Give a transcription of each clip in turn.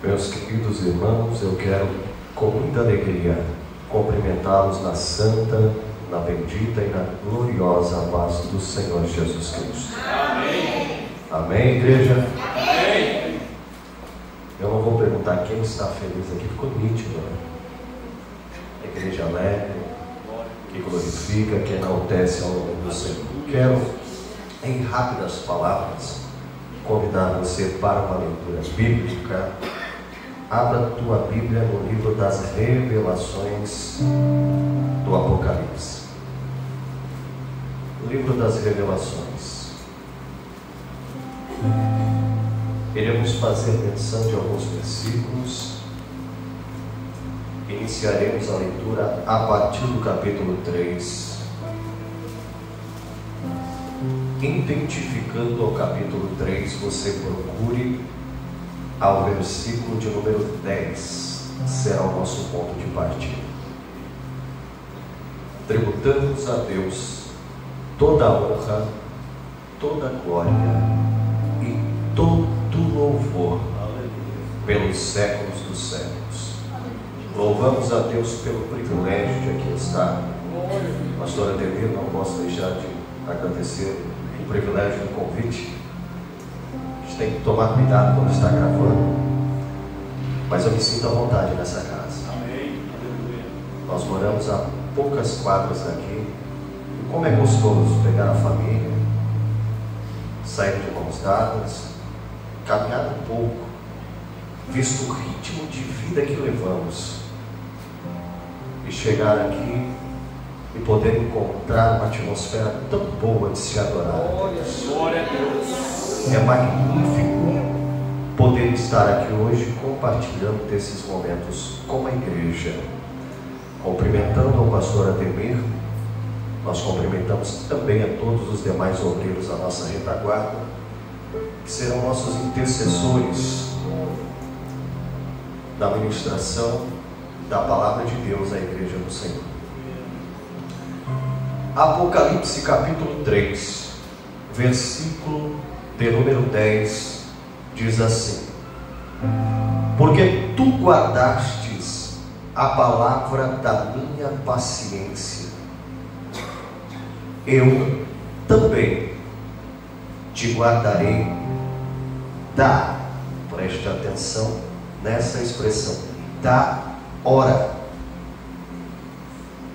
Meus queridos irmãos, eu quero com muita alegria cumprimentá-los na santa, na bendita e na gloriosa paz do Senhor Jesus Cristo. Amém. Amém, igreja? Amém. Eu não vou perguntar quem está feliz aqui, ficou nítido, né? A igreja alegre, que glorifica, que enaltece ao nome do Senhor. Quero, em rápidas palavras, convidar você para uma leitura bíblica. Abra a tua Bíblia no livro das Revelações do Apocalipse. O livro das Revelações. Iremos fazer menção de alguns versículos. Iniciaremos a leitura a partir do capítulo 3. Identificando o capítulo 3, você procure ao versículo de número 10, será o nosso ponto de partida. Tributamos a Deus toda a honra, toda a glória e todo louvor pelos séculos dos séculos. Louvamos a Deus pelo privilégio de aqui estar. Pastor Ademir, não posso deixar de agradecer o privilégio do convite. A gente tem que tomar cuidado quando está gravando, mas eu me sinto à vontade nessa casa. Amém. Nós moramos a poucas quadras daqui, e como é gostoso pegar a família, sair de mãos dadas, caminhar um pouco, visto o ritmo de vida que levamos, e chegar aqui e poder encontrar uma atmosfera tão boa de se adorar. Glória a Deus. É magnífico poder estar aqui hoje compartilhando desses momentos com a igreja. Cumprimentando o pastor Ademir, nós cumprimentamos também a todos os demais obreiros da nossa retaguarda, que serão nossos intercessores da ministração da palavra de Deus à igreja do Senhor. Apocalipse capítulo 3, versículo de número 10, diz assim: porque tu guardastes a palavra da minha paciência, eu também te guardarei preste atenção nessa expressão, da hora,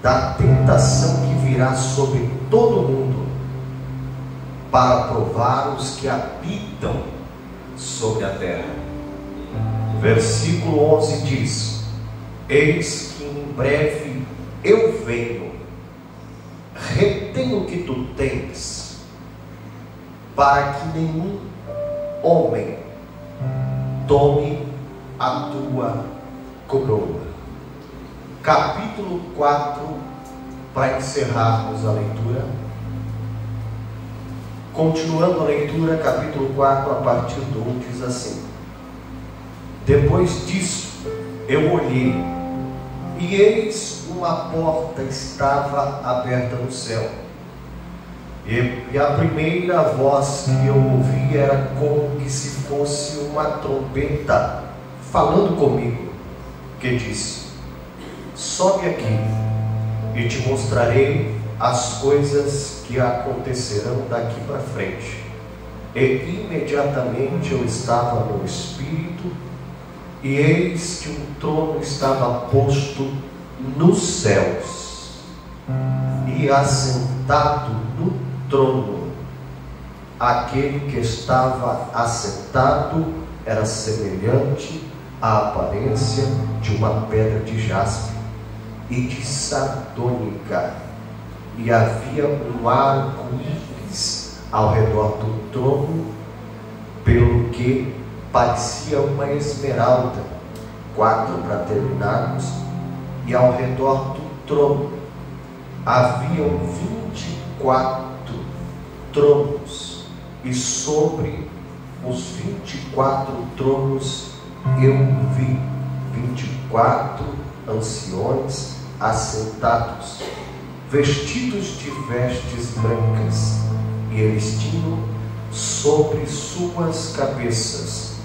da tentação que virá sobre todo mundo, para provar os que habitam sobre a terra. Versículo 11 diz: eis que em breve eu venho, retém o que tu tens, para que nenhum homem tome a tua coroa. Capítulo 4, para encerrarmos a leitura. Continuando a leitura, capítulo 4, a partir do 1, diz assim: depois disso eu olhei, e eis uma porta estava aberta no céu, e a primeira voz que eu ouvi era como que se fosse uma trombeta falando comigo, que disse: sobe aqui e te mostrarei as coisas que acontecerão daqui para frente. E imediatamente eu estava no Espírito, e eis que um trono estava posto nos céus, e assentado no trono, aquele que estava assentado era semelhante à aparência de uma pedra de jaspe e de sardônica, e havia um arco-íris ao redor do trono, pelo que parecia uma esmeralda. 4 para terminarmos. E ao redor do trono haviam 24 tronos, e sobre os 24 tronos eu vi 24 anciões assentados, vestidos de vestes brancas, e eles tinham sobre suas cabeças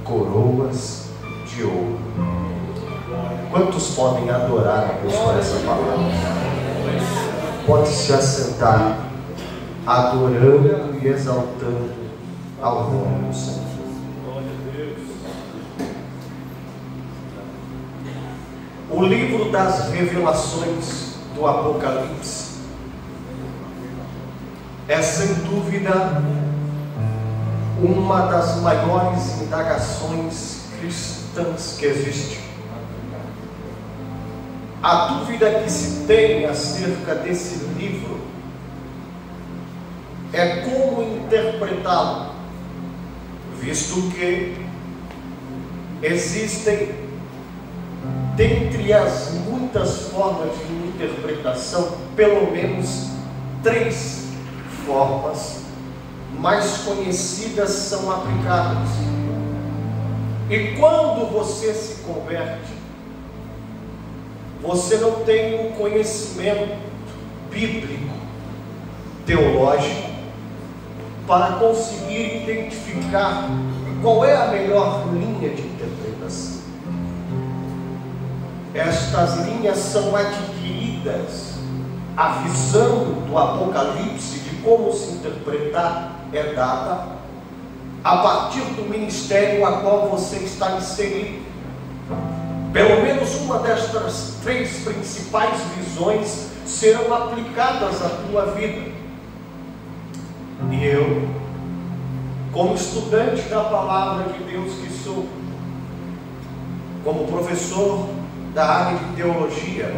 coroas de de ouro. Quantos podem adorar a Deus por essa palavra? Pode se assentar, adorando e exaltando ao nome do Senhor. O livro das revelações do Apocalipse é sem dúvida uma das maiores indagações cristãs que existe. A dúvida que se tem acerca desse livro é como interpretá-lo, visto que existem, dentre as muitas formas de interpretação, pelo menos 3 formas mais conhecidas são aplicadas. E quando você se converte, você não tem um conhecimento bíblico, teológico, para conseguir identificar qual é a melhor linha de interpretação. Estas linhas são adquiridas, a visão do Apocalipse de como se interpretar é dada a partir do ministério a qual você está inserido. Pelo menos uma destas 3 principais visões serão aplicadas à tua vida. E eu, como estudante da palavra de Deus que sou, como professor da área de teologia,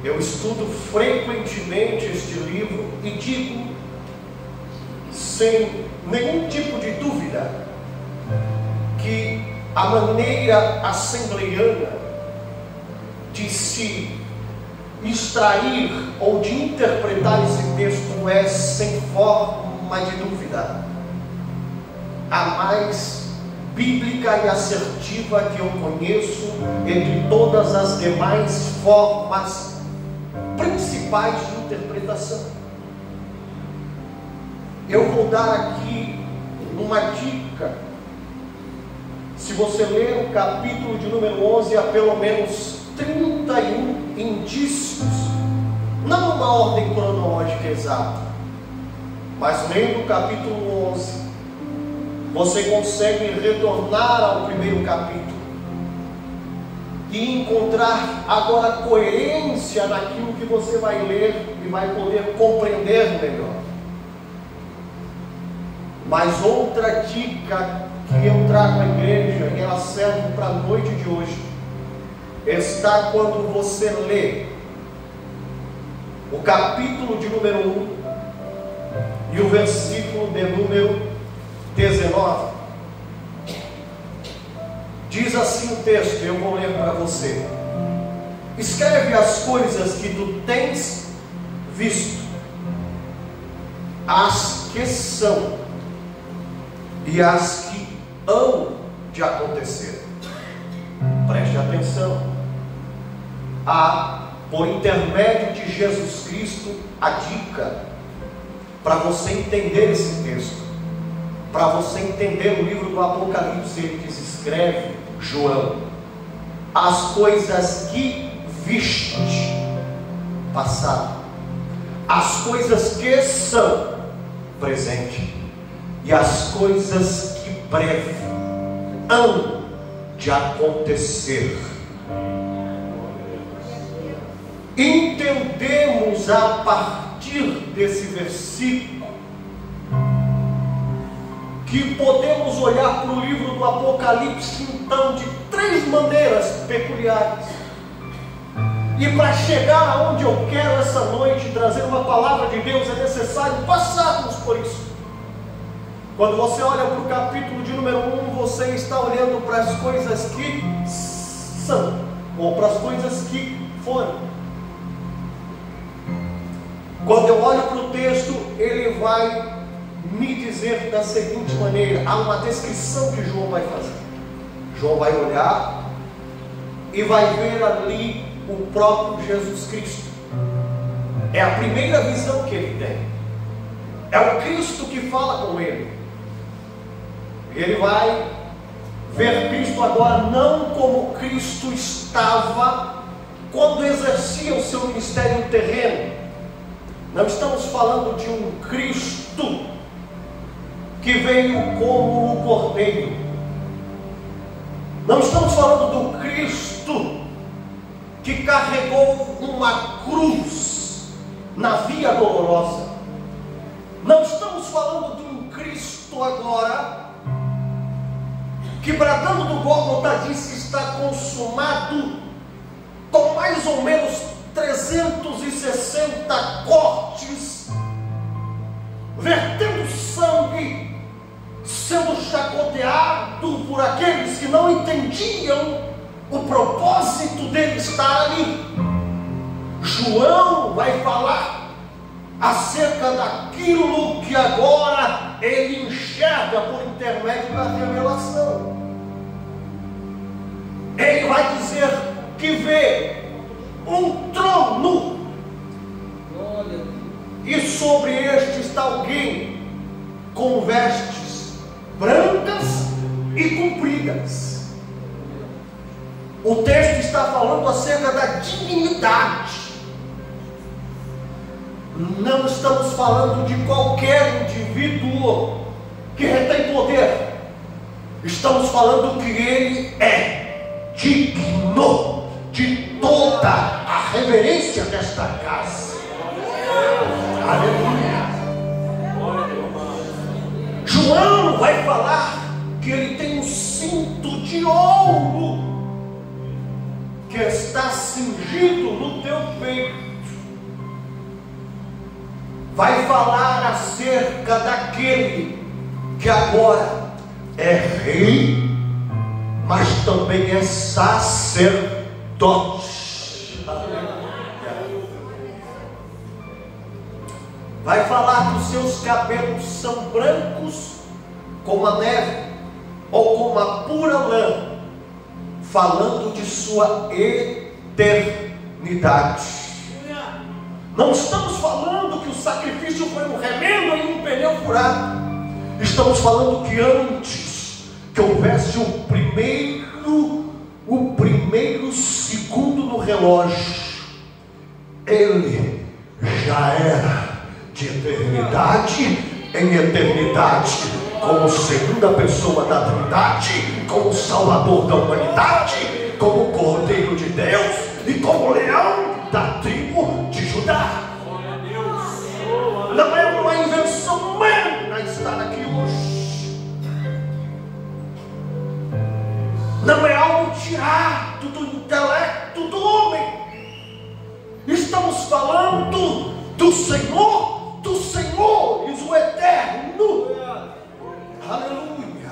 eu estudo frequentemente este livro e digo, sem nenhum tipo de dúvida, que a maneira assembleiana de se extrair ou de interpretar esse texto é, sem forma de dúvida, a mais bíblica e assertiva que eu conheço entre todas as demais formas principais de interpretação. Eu vou dar aqui uma dica. Se você ler o capítulo de número 11, há pelo menos 31 indícios, não uma ordem cronológica exata, mas lendo o capítulo 11, você consegue retornar ao primeiro capítulo e encontrar agora coerência naquilo que você vai ler e vai poder compreender melhor. Mas outra dica que eu trago à igreja, e ela serve para a noite de hoje, está quando você lê o capítulo de número 1 e o versículo de número 19. Diz assim o texto, eu vou ler para você: escreve as coisas que tu tens visto, as que são e as que hão de acontecer. Preste atenção. Há, por intermédio de Jesus Cristo, a dica para você entender esse texto, para você entender o livro do Apocalipse. Ele diz: escreve, João, as coisas que viste, passado, as coisas que são, presente, e as coisas que breve hão de acontecer. Entendemos a partir desse versículo que podemos olhar para o livro do Apocalipse então de 3 maneiras peculiares. E para chegar aonde eu quero essa noite, trazer uma palavra de Deus, é necessário passarmos por isso. Quando você olha para o capítulo de número 1, você está olhando para as coisas que são, ou para as coisas que foram. Quando eu olho para o texto, ele vai me dizer da seguinte maneira: há uma descrição que João vai fazer. João vai olhar e vai ver ali o próprio Jesus Cristo. É a primeira visão que ele tem. É o Cristo que fala com ele. E ele vai ver Cristo agora não como Cristo estava quando exercia o seu ministério terreno. Não estamos falando de um Cristo que veio como o Cordeiro. Não estamos falando do Cristo que carregou uma cruz na via dolorosa. Não estamos falando de um Cristo agora que, bradando do Gólgota, diz que está consumado, com mais ou menos 360 cortes, vertendo sangue, sendo chacoteado por aqueles que não entendiam o propósito dele estar ali. João vai falar acerca daquilo que agora ele enxerga por intermédio da revelação. Ele vai dizer que vê um trono, e sobre este está alguém com vestes brancas e compridas. O texto está falando acerca da dignidade. Não estamos falando de qualquer indivíduo que retém poder. Estamos falando que ele é digno de toda a reverência desta casa. Aleluia. João vai falar que ele tem um cinto de ouro que está cingido no teu peito. Vai falar acerca daquele que agora é rei, mas também é sacerdote. Vai falar que os seus cabelos são brancos como a neve, ou como a pura lã, falando de sua eternidade. Não estamos falando que o sacrifício foi um remendo em um pneu furado. Estamos falando que antes que houvesse o primeiro segundo no relógio, ele já era de eternidade em eternidade, como segunda pessoa da Trindade, como Salvador da humanidade, como Cordeiro de Deus e como Leão da tribo de Judá. Não é uma invenção humana estar aqui hoje. Não é algo tirado do intelecto do homem. Estamos falando do Senhor dos Senhores, o Eterno. Aleluia.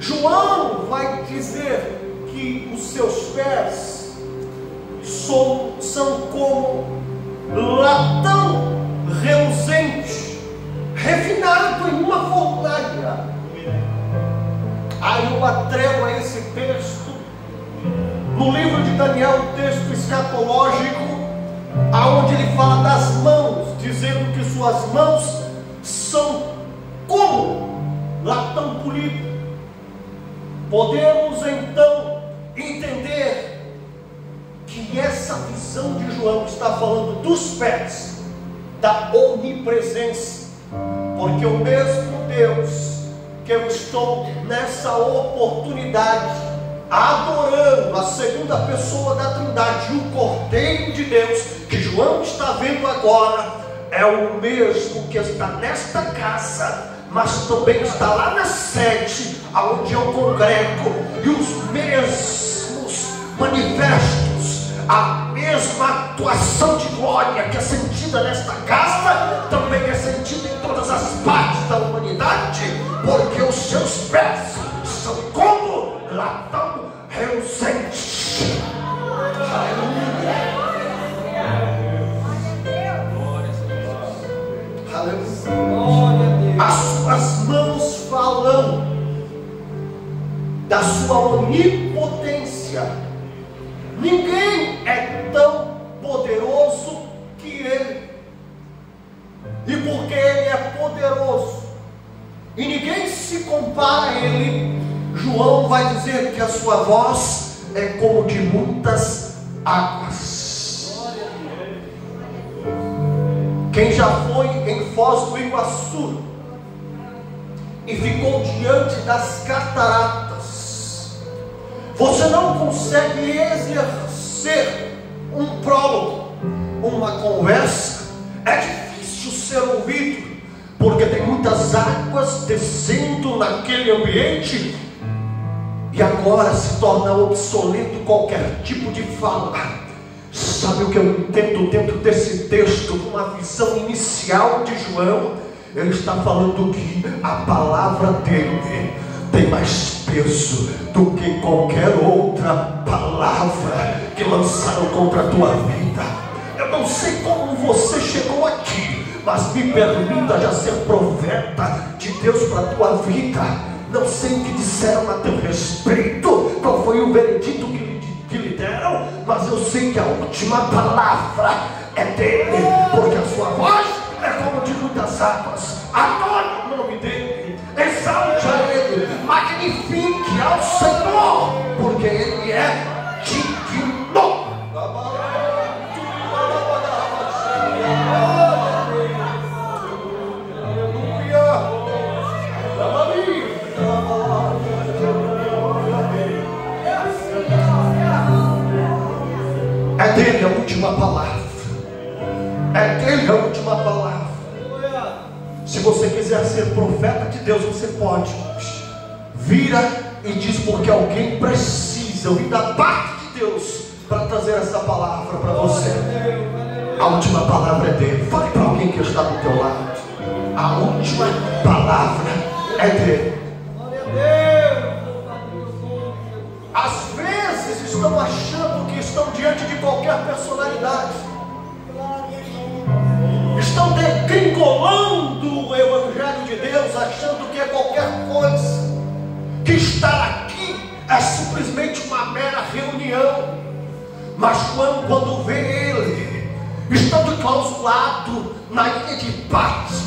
João vai dizer que os seus pés são como latão reluzente, refinado em uma fornalha. Há uma trégua a esse texto no livro de Daniel, o texto escatológico, aonde ele fala das mãos, dizendo que suas mãos são como latão polido. Podemos então entender que essa visão de João está falando dos pés, da onipresença, porque o mesmo Deus que eu estou nessa oportunidade adorando, a segunda pessoa da Trindade, o Cordeiro de Deus, que João está vendo agora, é o mesmo que está nesta casa, mas também está lá na sede, aonde eu congrego, e os mesmos manifestos, a mesma atuação de glória que é sentida nesta casa, também é sentida em todas as partes da humanidade, porque os seus pés são como latão reluzente. Aleluia. Aleluia. As suas mãos falam da sua onipotência. Ninguém é tão poderoso que ele. E porque ele é poderoso, e ninguém se compara a ele. João vai dizer que a sua voz é como de muitas águas. Quem já foi em Foz do Iguaçu e ficou diante das cataratas, você não consegue exercer um prólogo, uma conversa. É difícil ser ouvido, porque tem muitas águas descendo naquele ambiente, e agora se torna obsoleto qualquer tipo de fala. Sabe o que eu entendo dentro desse texto, uma visão inicial de João? Ele está falando que a palavra dele tem mais peso do que qualquer outra palavra que lançaram contra a tua vida. Eu não sei como você chegou aqui, mas me permita já ser profeta de Deus para a tua vida. Não sei o que disseram a teu respeito, qual foi o veredito que lhe deram, mas eu sei que a última palavra é dele, porque a sua voz é como de muitas águas. Adore o nome dele, exalte a ele, magnifique ao Senhor, porque ele é digno. É dele a última palavra. É dele a última palavra. Se você quiser ser profeta de Deus, você pode. Vira e diz, porque alguém precisa ouvir da parte de Deus para trazer essa palavra para você. A última palavra é dele. Fale para alguém que está do teu lado. A última palavra é dele. Às vezes estão achando que estão diante de qualquer personalidade, estão degringolando o Evangelho de Deus, achando que é qualquer coisa, que estar aqui é simplesmente uma mera reunião. Mas João, quando vê ele estando clausurado na ilha de Patmos,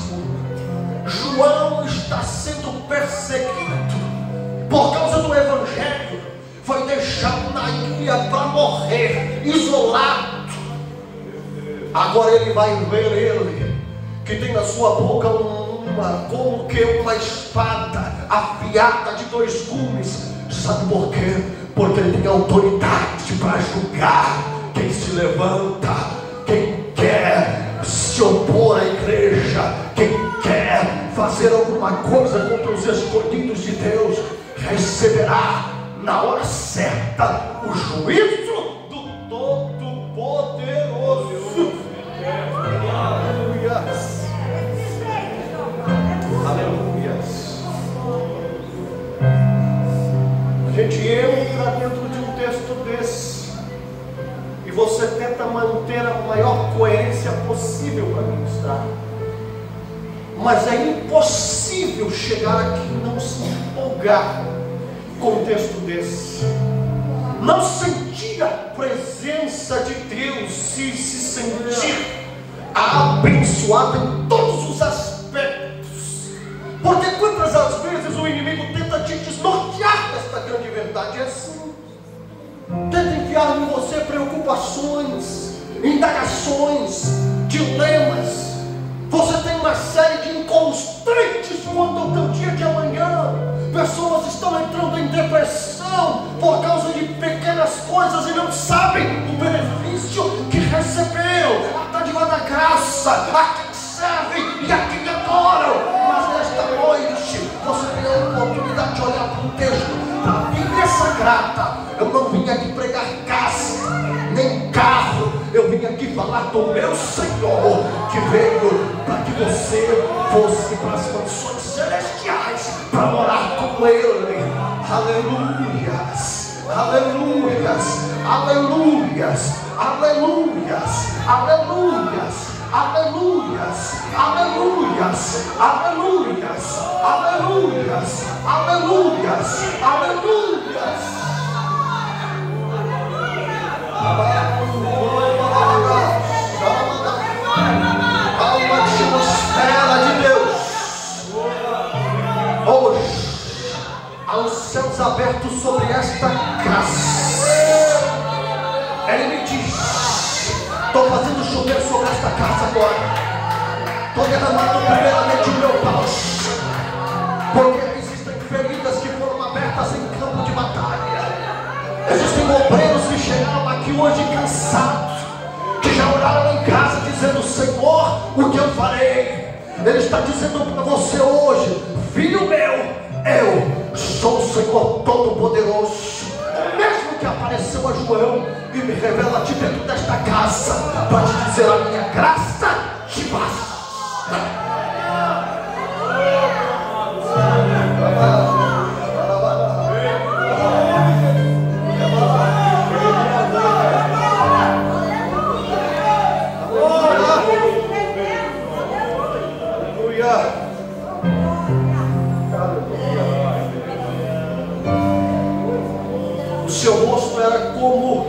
João está sendo perseguido por causa do Evangelho, foi deixado na ilha para morrer, isolado. Agora ele vai ver ele, que tem na sua boca como que uma espada afiada de 2 gumes. Sabe por quê? Porque ele tem autoridade para julgar quem se levanta, quem quer se opor à igreja, quem quer fazer alguma coisa contra os escolhidos de Deus, receberá na hora certa o juízo do Todo-Poderoso. Aleluias. Aleluias. A gente entra dentro de um texto desse e você tenta manter a maior coerência possível para ministrar, mas é impossível chegar aqui e não se empolgar com um texto desse, não sentir a presença de Deus e se sentir abençoado em todos os aspectos. Porque quantas as vezes o inimigo tenta te desnortear desta grande verdade? É assim, tenta enviar em você preocupações, indagações, dilemas. Você tem uma série de inconstantes quanto ao teu dia de amanhã. Pessoas estão entrando em depressão por causa de pequenas coisas e não sabem o benefício que receberam, a dádiva da graça, a quem servem e a quem adoram. Mas nesta noite você tem a oportunidade de olhar para um texto da Bíblia Sagrada. Eu não vim aqui pregar casa, nem carro. Eu vim aqui falar do meu Senhor, que veio para que você fosse para as mansões celestiais, para morar com Ele. Aleluias, aleluias, aleluias, aleluias, aleluias, aleluias, aleluias, aleluias, aleluias, aleluias, aleluias. Há uma atmosfera de Deus. aberto sobre esta casa. Ele me diz: estou fazendo chover sobre esta casa agora. Estou derramando primeiramente o meu paus, porque existem feridas que foram abertas em campo de batalha. Existem obreiros que chegaram aqui hoje cansados, que já oraram em casa dizendo: Senhor, o que eu farei? Ele está dizendo para você hoje: filho meu, eu sou o Senhor Todo-Poderoso, mesmo que apareceu a João e me revela de dentro desta casa para te dizer: a minha graça te basta. O seu rosto era como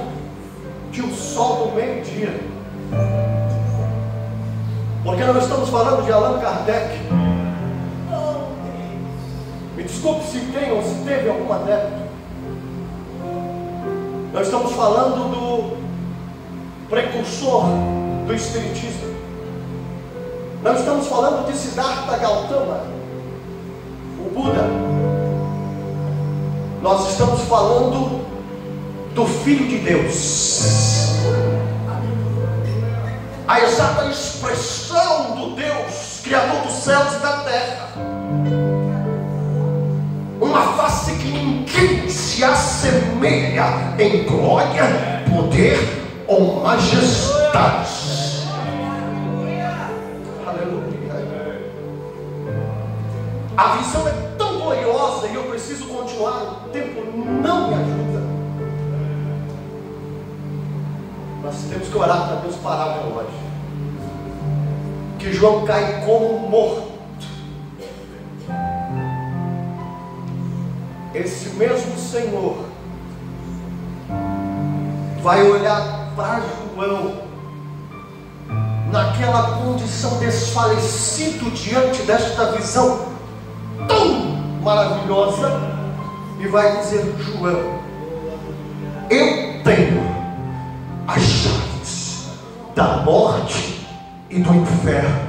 que o sol do meio-dia. Porque nós estamos falando de Allan Kardec. Me desculpe se tem ou se teve algum adepto. Nós estamos falando do precursor do Espiritismo. Nós estamos falando de Siddhartha Gautama, o Buda. Nós estamos falando do Filho de Deus, a exata expressão do Deus Criador dos céus e da terra, uma face que ninguém se assemelha em glória, poder ou majestade. Aleluia. A visão é tão gloriosa e eu preciso continuar, o tempo não me ajuda. Nós temos que orar para Deus parar o relógio. Que João cai como morto. Esse mesmo Senhor vai olhar para João naquela condição desfalecido diante desta visão tão maravilhosa e vai dizer: João, eu tenho as chaves da morte e do inferno.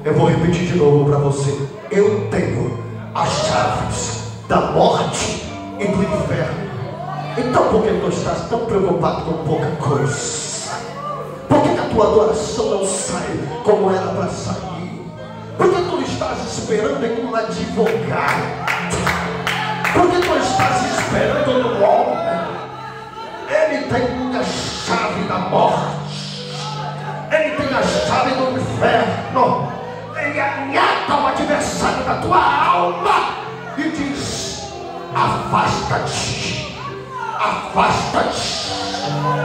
Eu vou repetir de novo para você: eu tenho as chaves da morte e do inferno. Então por que tu estás tão preocupado com pouca coisa? Por que a tua adoração não sai como era para sair? Por que tu estás esperando em um advogado? Por que tu estás esperando no homem? Ele tem a chave da morte, ele tem a chave do inferno. Ele ameaça o adversário da tua alma e diz: afasta-te, afasta-te.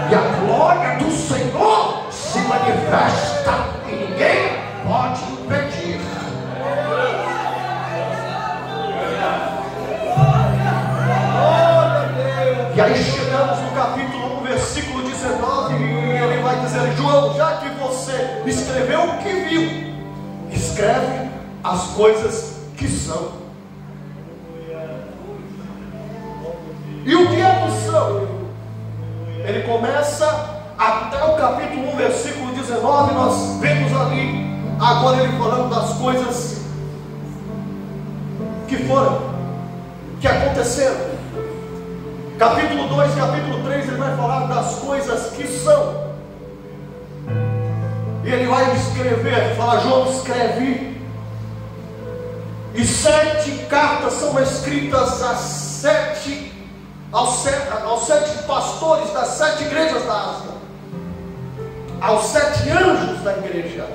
E a glória do Senhor se manifesta e ninguém pode impedir. E aí chegamos no capítulo 1, versículo 19, e ele vai dizer: João, já que você escreveu o que viu, escreve as coisas que são. E o que é que são? Ele começa até o capítulo 1, versículo 19, nós vemos ali, agora ele falando das coisas que foram, que aconteceram. Capítulo 2, capítulo 3, ele vai falar das coisas que são. E ele vai escrever, fala: João, escreve. E 7 cartas são escritas aos 7 pastores das 7 igrejas da Ásia, aos 7 anjos da igreja.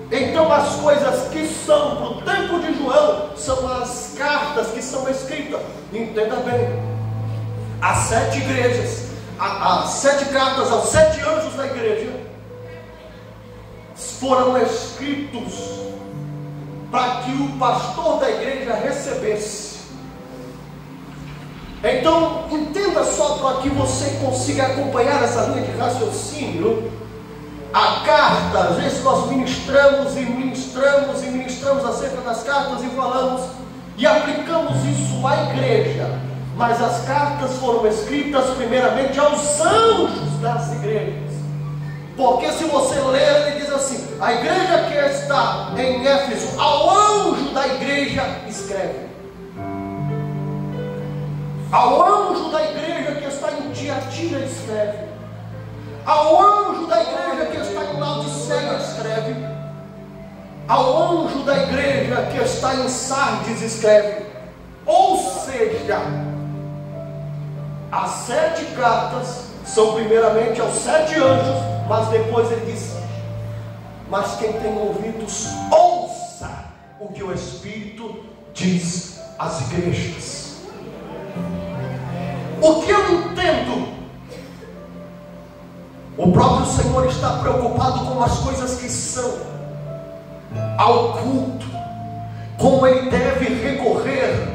Então as coisas que são para o tempo de João são as cartas que são escritas. Entenda bem, as 7 igrejas, as 7 cartas aos 7 anjos da igreja foram escritos para que o pastor da igreja recebesse. Então entenda só, para que você consiga acompanhar essa linha de raciocínio. A carta, às vezes nós ministramos acerca das cartas e falamos e aplicamos isso à igreja, mas as cartas foram escritas primeiramente aos anjos das igrejas. Porque se você ler, ele diz assim: a igreja que está em Éfeso, ao anjo da igreja escreve. Ao anjo da igreja que está em Tiatira escreve. Ao anjo da igreja que está em Laodiceia escreve. Ao anjo da igreja que está em Sardes escreve. Ou seja, as 7 cartas são primeiramente aos 7 anjos, mas depois ele diz: mas quem tem ouvidos, ouça o que o Espírito diz às igrejas. O que eu entendo? O próprio Senhor está preocupado com as coisas que são ao culto, como ele deve recorrer,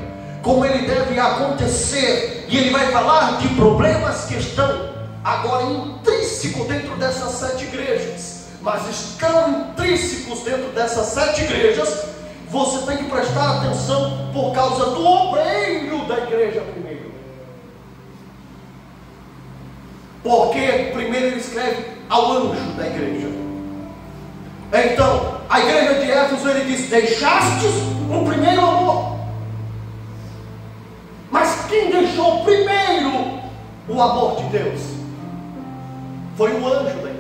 como ele deve acontecer, e ele vai falar de problemas que estão agora intrínsecos dentro dessas 7 igrejas, mas estão intrínsecos dentro dessas 7 igrejas. Você tem que prestar atenção por causa do obreiro da igreja primeiro. Porque primeiro ele escreve ao anjo da igreja. Então, a igreja de Éfeso, ele diz: deixastes o primeiro amor. Mas quem deixou primeiro o amor de Deus? Foi o anjo da igreja.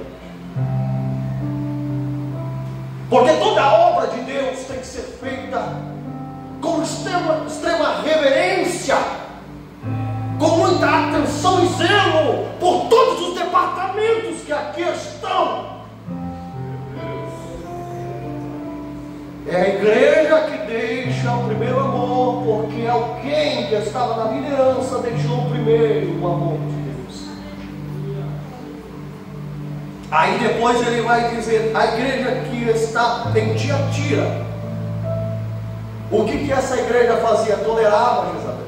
Porque toda a obra de Deus tem que ser feita com extrema reverência, com muita atenção e zelo por todos os departamentos que aqui estão. É a igreja que deixa o primeiro amor, porque alguém que estava na liderança deixou primeiro o amor de Deus. Aí depois ele vai dizer: a igreja que está em Tiatira. O que essa igreja fazia? Tolerava Jezabel.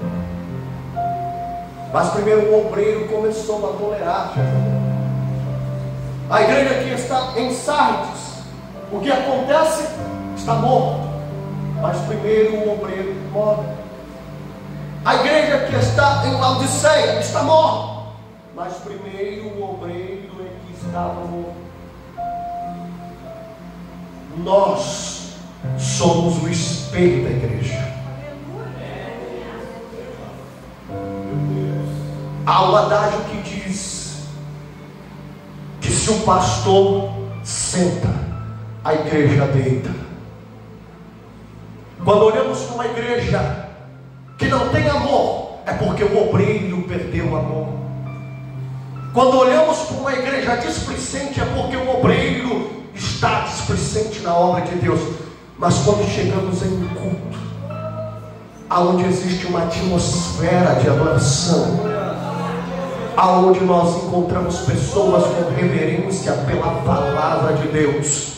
Mas primeiro o obreiro começou a tolerar Jezabel. A igreja que está em Sardes, o que acontece? Está morto. Mas primeiro o obreiro morre. A igreja que está em Laodiceia está morta. Mas primeiro o obreiro é que estava morto. Nós somos o espelho da igreja. Há um adágio que diz que se o pastor senta, a igreja deita. Quando olhamos para uma igreja que não tem amor, é porque o obreiro perdeu o amor. Quando olhamos para uma igreja displicente, é porque o obreiro está displicente na obra de Deus. Mas quando chegamos em um culto, aonde existe uma atmosfera de adoração, aonde nós encontramos pessoas com reverência pela palavra de Deus,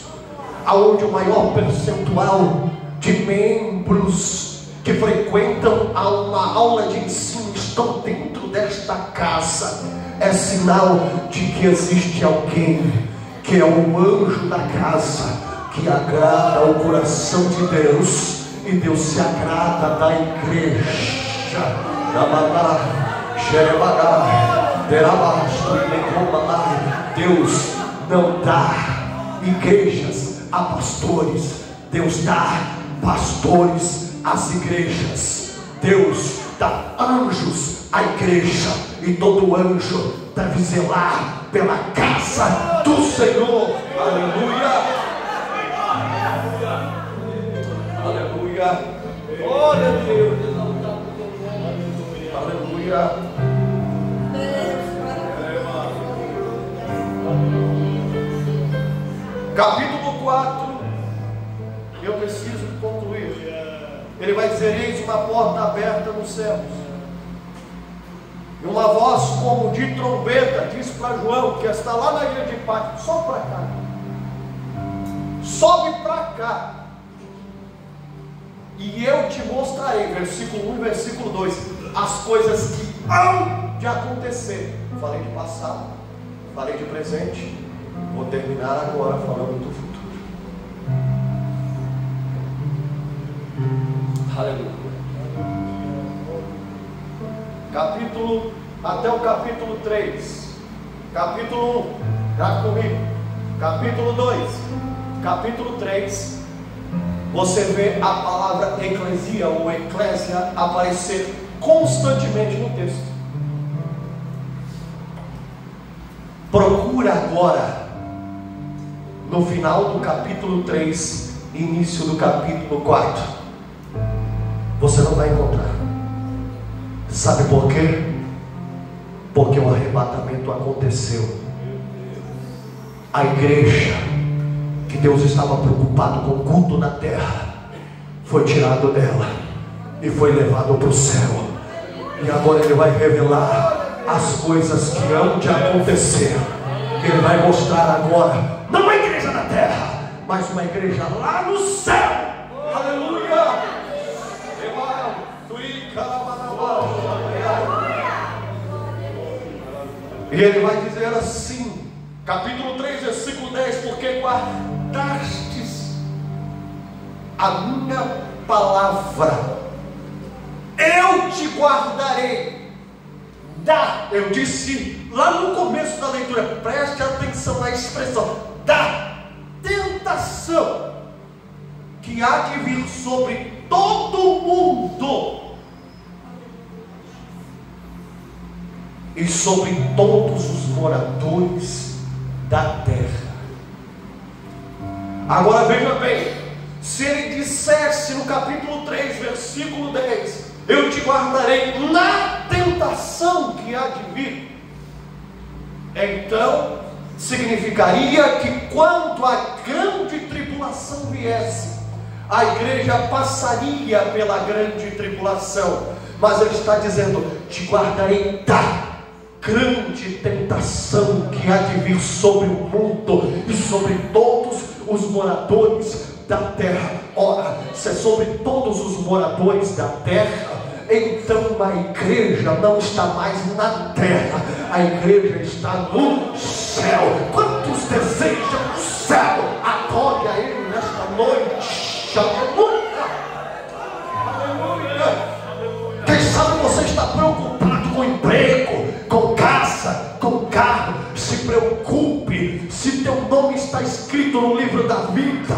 aonde o maior percentual de membros que frequentam a uma aula de ensino estão dentro desta casa, é sinal de que existe alguém que é o anjo da casa, que agrada ao coração de Deus, e Deus se agrada da igreja. Deus não dá igrejas a pastores, Deus dá pastores às igrejas. Deus dá anjos à igreja, e todo anjo deve zelar pela casa do Senhor. Aleluia. Aleluia. Glória a Deus. Aleluia. Capítulo 4. Eu preciso concluir. Ele vai dizer: eis uma porta aberta nos céus, e uma voz como de trombeta diz para João, que está lá na ilha de Patmos: sobe para cá, sobe para cá, e eu te mostrarei, versículo 1 e versículo 2, as coisas que hão de acontecer. Falei de passado, falei de presente, vou terminar agora falando do futuro. Aleluia. até o capítulo 3, capítulo 1, já comigo, capítulo 2, capítulo 3, você vê a palavra eclesia ou eclésia aparecer constantemente no texto. Procura agora, no final do capítulo 3, início do capítulo 4. Você não vai encontrar. Sabe por quê? Porque o arrebatamento aconteceu. A igreja, que Deus estava preocupado com o culto na terra, foi tirado dela e foi levado para o céu. E agora Ele vai revelar as coisas que hão de acontecer. Ele vai mostrar agora, não uma igreja na terra, mas uma igreja lá no céu. Aleluia! E Ele vai dizer assim, capítulo 3, versículo 10: porque guardastes a minha palavra, eu te guardarei. Eu disse lá no começo da leitura, preste atenção na expressão, da tentação que há de vir sobre todo mundo e sobre todos os moradores da terra. Agora veja bem, se Ele dissesse no capítulo 3, versículo 10, eu te guardarei na tentação que há de vir, então significaria que quando a grande tribulação viesse, a igreja passaria pela grande tribulação. Mas Ele está dizendo, te guardarei da grande tentação que há de vir sobre o mundo e sobre todos os moradores da terra. Ora, se é sobre todos os moradores da terra, então a igreja não está mais na terra, a igreja está no céu. Quantos desejam o céu? Adore a Ele nesta noite. Aleluia! Aleluia! Quem sabe você está preocupado com emprego, com casa, com carro. Se preocupe se teu nome está escrito no livro da vida,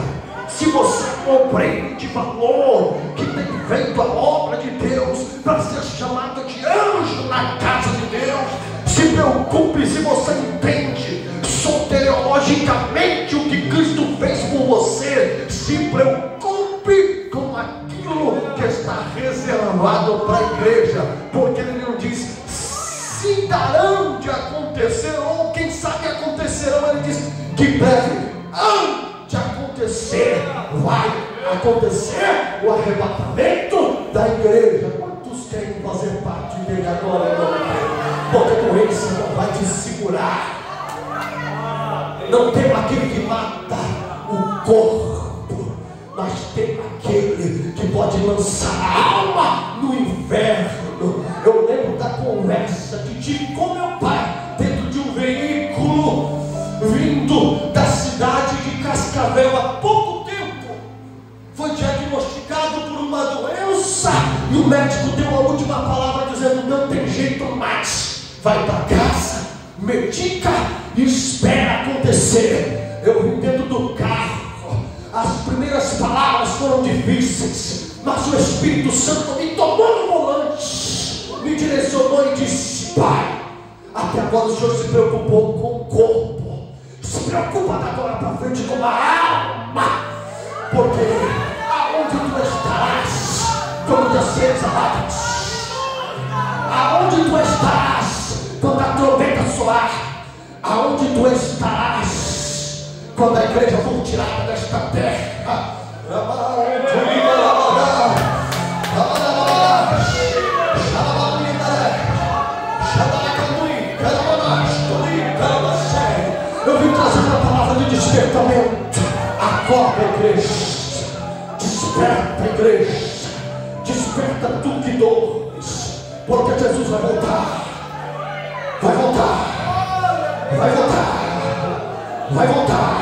se você é um obreiro de valor que tem feito a obra de Deus para ser chamado de anjo na casa de Deus. Se preocupe se você entende soteriologicamente o que Cristo fez por você. Se preocupe com aquilo que está reservado para a igreja, porque Ele não diz se darão de acontecer, ou quem sabe acontecerão. Ele diz que breve hão de acontecer, vai acontecer o arrebatamento da igreja. Quantos querem fazer parte dele agora? Porque a doença não vai te segurar. Não tem aquele que mata o corpo, mas tem aquele que pode lançar a alma no inferno. Eu lembro da conversa que tive com meu pai dentro de um veículo vindo da cidade de Cascavel. Há pouco tempo foi diagnosticado por uma doença e o médico deu a última palavra dizendo: não tem jeito mais, vai para casa, medica e espera acontecer. Eu vim dentro do carro, as primeiras palavras foram difíceis, mas o Espírito Santo me tomou no volante, me direcionou e disse: pai, até agora o Senhor se preocupou com o corpo, se preocupa da agora para frente com a alma, porque aonde tu estarás quando desceres a lágrimas, aonde tu estarás quando a trombeta soar, aonde tu estarás quando a igreja for tirada desta terra. Eu vim trazendo a palavra de despertamento. Acorda, igreja, desperta, igreja, desperta tu que dores, porque Jesus vai voltar, vai voltar, vai voltar, vai voltar.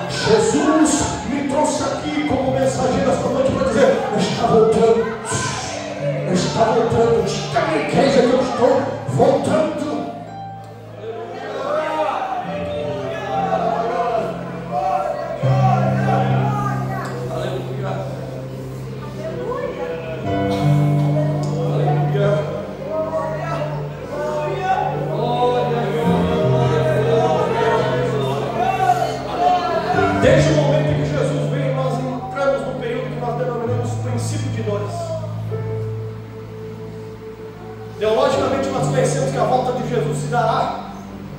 Jesus me trouxe aqui como mensageiro esta noite para dizer: está voltando, está voltando. Diga à igreja que eu estou voltando. Logicamente nós conhecemos que a volta de Jesus se dará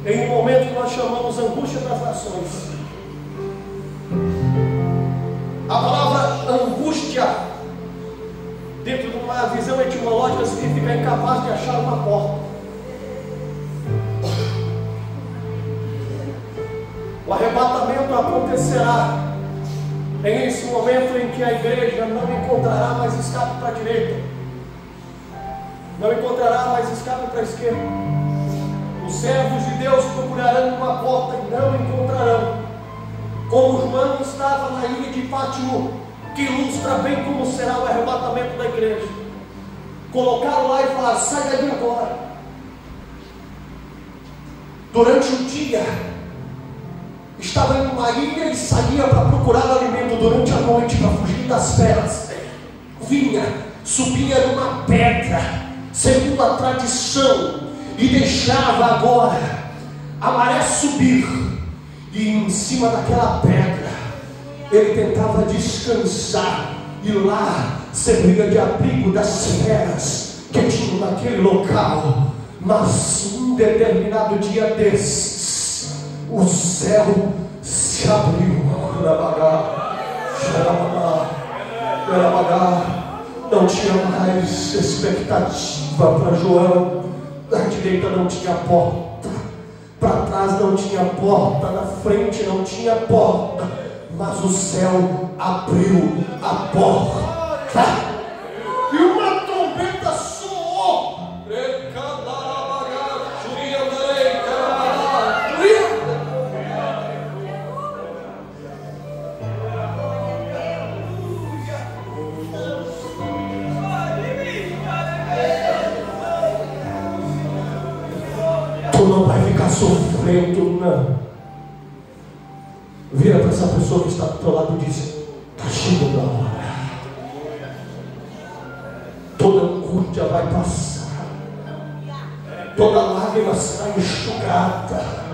em um momento que nós chamamos angústia das nações. A palavra angústia, dentro de uma visão etimológica, significa incapaz de achar uma porta. O arrebatamento acontecerá em esse momento em que a igreja não encontrará mais escape para a direita, não encontrará mais escape para a esquerda. Os servos de Deus procurarão uma porta e não encontrarão, como João estava na ilha de Pátimo, que ilustra bem como será o arrebatamento da igreja. Colocaram lá e falaram: sai dali agora. Durante o dia estava em uma ilha e saía para procurar alimento. Durante a noite, para fugir das feras, vinha, subia numa pedra, segundo a tradição, e deixava agora a maré subir. E em cima daquela pedra ele tentava descansar, e lá servia de abrigo das feras que tinham naquele local. Mas um determinado dia desses, o céu se abriu. Não tinha mais expectativa para João. Da direita não tinha porta, para trás não tinha porta, na frente não tinha porta, mas o céu abriu a porta e uma trombeta soou. Tu não vai ficar sofrendo, não. Vira para essa pessoa que está do teu lado e diz: está chegando a hora. Toda angústia vai passar, toda lágrima será enxugada.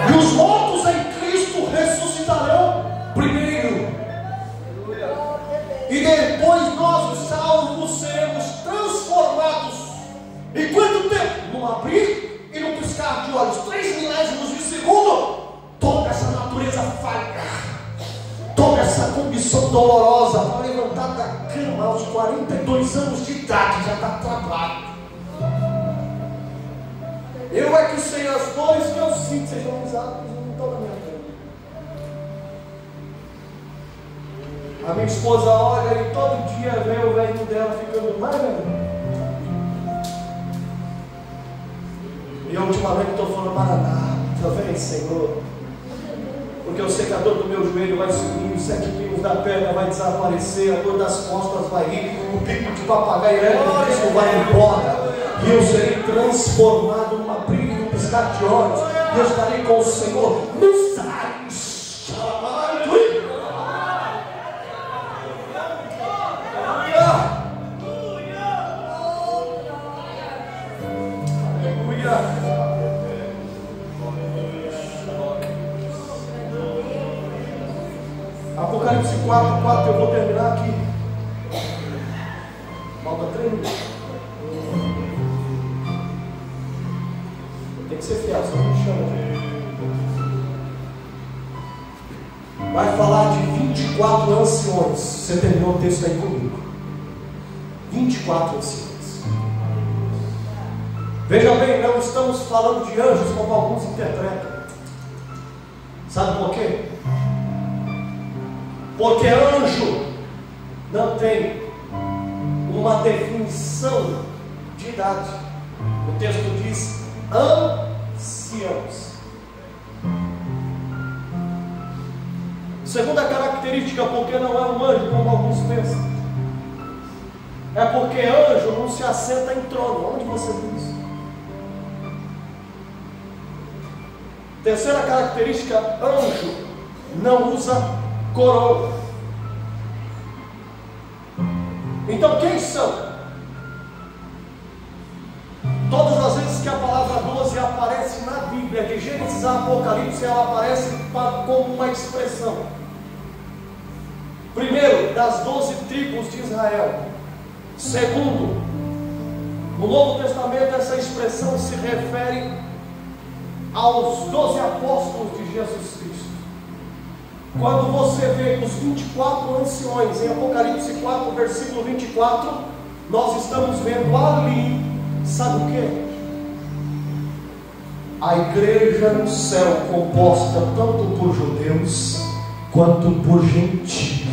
E os mortos em Cristo ressuscitarão primeiro, e depois nós, os salvos, seremos transformados. Em quanto tempo? Num abrir e num piscar de olhos, 3 milésimos de segundo. Toda essa natureza falha, toda essa condição dolorosa, para levantar da cama aos 42 anos de idade, já está travado. Eu é que sei as dores que eu sinto. Vocês estão risados, não estão na minha frente. A minha esposa olha e todo dia vê o velho dela ficando mais velho. E eu ultimamente estou falando: Maranata, vem Senhor, porque o secador do meu joelho vai subir, os 7 quilos da perna vai desaparecer, a dor das costas vai ir, o pico de papagaio elétrico vai embora, e eu serei transformado numa brilho, num piscar de olhos, e eu estarei com o Senhor nos ares. Apocalipse 4:4, eu vou terminar aqui. Falta 3 minutos. Tem que ser fiel, senão não me chama. Vai falar de 24 anciões. Você terminou o texto aí comigo. 24 anciões. Veja bem, não estamos falando de anjos como alguns interpretam. Sabe por quê? Porque anjo não tem uma definição de idade. O texto diz anciãos. Segunda característica, porque não é um anjo como alguns pensam, é porque anjo não se assenta em trono. Onde você viu isso? Terceira característica, anjo não usa coroa. Então quem são? Todas as vezes que a palavra 12 aparece na Bíblia, Bíblia, de Gênesis a Apocalipse, ela aparece como uma expressão. Primeiro, das 12 tribos de Israel. Segundo, no Novo Testamento essa expressão se refere aos 12 apóstolos de Jesus Cristo. Quando você vê os 24 anciões em Apocalipse 4, versículo 24, nós estamos vendo ali, sabe o que? A igreja no céu, composta tanto por judeus quanto por gentios.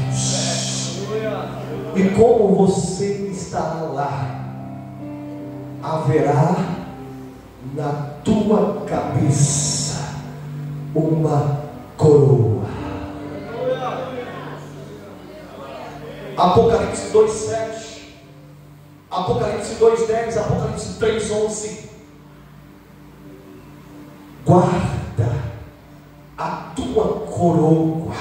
E como você estará lá, haverá na tua cabeça uma coroa. Apocalipse 2:7, Apocalipse 2:10, Apocalipse 3:11. Guarda a tua coroa.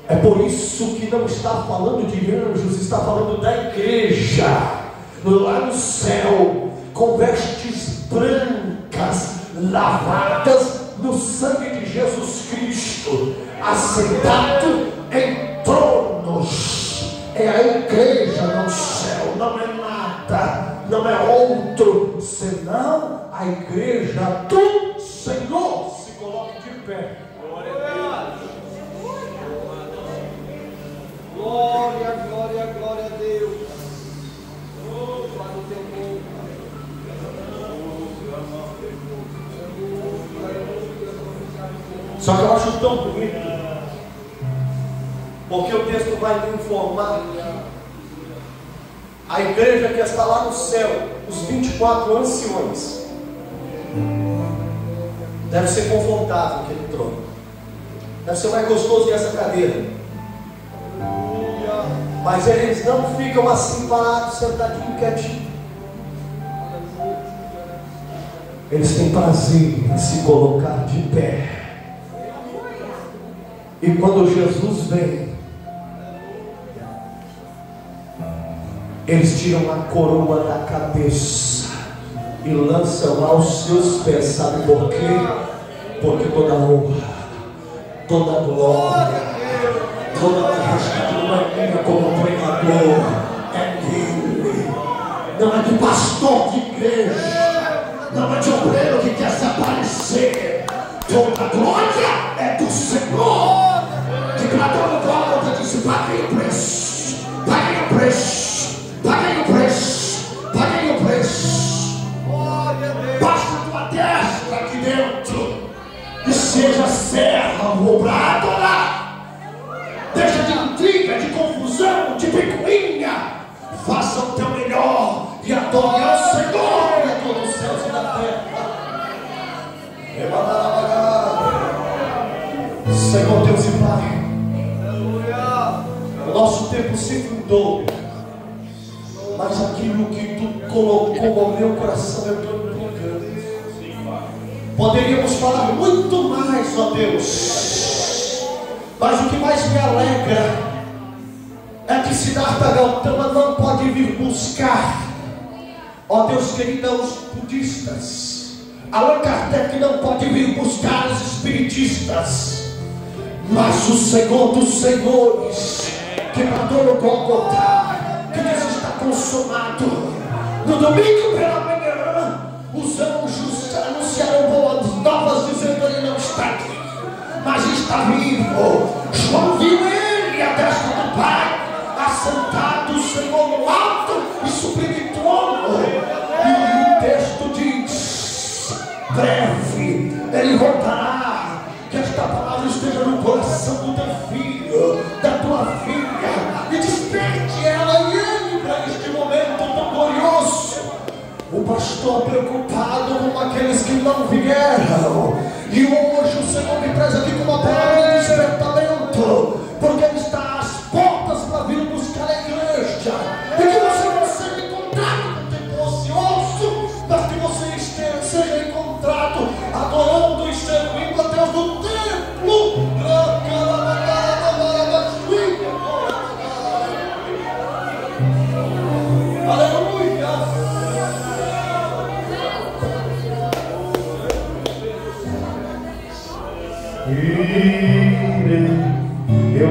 É por isso que não está falando de anjos, está falando da igreja lá no céu, com vestes brancas, lavadas no sangue de Jesus Cristo, assentado em tronos. É a igreja no céu, não é nada, não é outro senão a igreja do Senhor. Se coloque de pé. Glória a Deus. Glória, glória, glória a Deus. Para o teu povo. Só que eu acho tão bonito, porque o texto vai me informar a igreja que está lá no céu, os 24 anciões. Deve ser confortável aquele trono, deve ser mais gostoso que essa cadeira. Mas eles não ficam assim parados, sentadinhos, quietinhos. Eles têm prazer em se colocar de pé. E quando Jesus vem, eles tiram a coroa da cabeça e lançam aos seus pés. Sabe por quê? Porque toda honra, toda glória, toda majestade como pregador é dele. Não é de pastor de igreja, não é de obreiro que quer se aparecer. Toda glória é do Senhor. Que bradou no Gólgota, disse: paguei o preço, paguei o preço, paguei o preço, paguei o preço. Basta a tua destra aqui dentro e seja servo pra adorar. Deixa de intriga, de confusão, de picuinha. Faça o teu melhor e adore ao Senhor e a todos os céus e da terra. Senhor Deus e Pai, o nosso tempo se fundou, mas aquilo que Tu colocou ao meu coração eu estou entregando. Poderíamos falar muito mais, ó Deus, mas o que mais me alegra é que Siddhartha Gautama não pode vir buscar, ó Deus querido, os budistas. Allan Kardec não pode vir buscar os espiritistas, mas o Senhor dos Senhores, que matou no Gólgota, que diz está consumado. No domingo pela manhã, os anjos anunciaram boas novas, dizendo: ele não está aqui, mas está vivo. João viu ele à destra do Pai, assentado o Senhor no alto e sublime trono. E o texto diz: breve ele voltará. Que esta palavra esteja no coração do teu filho, da tua filha, e desperte ela e ele para este momento tão glorioso. O pastor preocupado com aqueles que não vieram, e hoje o Senhor me traz aqui com uma palavra de despertamento, porque Ele está às portas para vir buscar a igreja, e que você não seja encontrado no tempo ocioso, mas que você seja encontrado adorando e servindo a Deus no templo. Aleluia. irei, eu